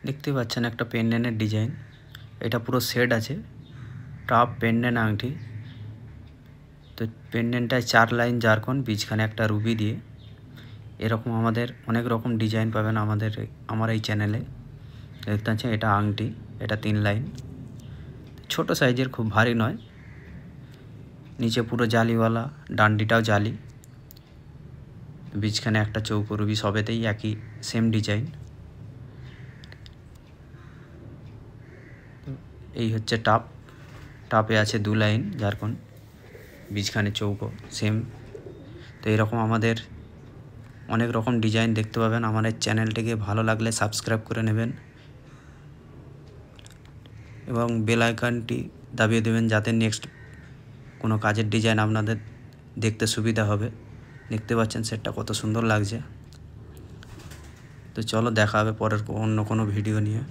দেখতে পাচ্ছেন একটা পেন্ডেন্টের ডিজাইন। এটা পুরো সেট আছে, টপ পেন্ডেন্ট আংটি। তো পেন্ডেন্টটায় 4 লাইন জারকন, বীজখানে একটা রুবি দিয়ে। এরকম আমাদের অনেক রকম ডিজাইন পাবেন আমার এই চ্যানেলে। দেখতে পাচ্ছেন এটা আংটি, এটা 3 লাইন, ছোট সাইজের, খুব ভারী নয়। নিচে পুরো জালিওয়ালা, ডান্ডিটাও জালি, বীজখানে একটা চৌকো রুবি, সবেতেই একই সেম ডিজাইন। এই হচ্ছে টাপে আছে 2 লাইন জারকন, বীজখানে চৌকো সেম। তো এরকম আমাদের অনেক রকম ডিজাইন দেখতে পাবেন। আমার এই চ্যানেলটিকে ভালো লাগলে সাবস্ক্রাইব করে নেবেন এবং বেল আইকনটি দাবিয়ে দেবেন, যাতে নেক্সট কোনো কাজের ডিজাইন আপনাদের দেখতে সুবিধা হবে। দেখতে পাচ্ছেন সেটটা কত সুন্দর লাগছে। তো চলো দেখা হবে পরের অন্য কোনো ভিডিও নিয়ে।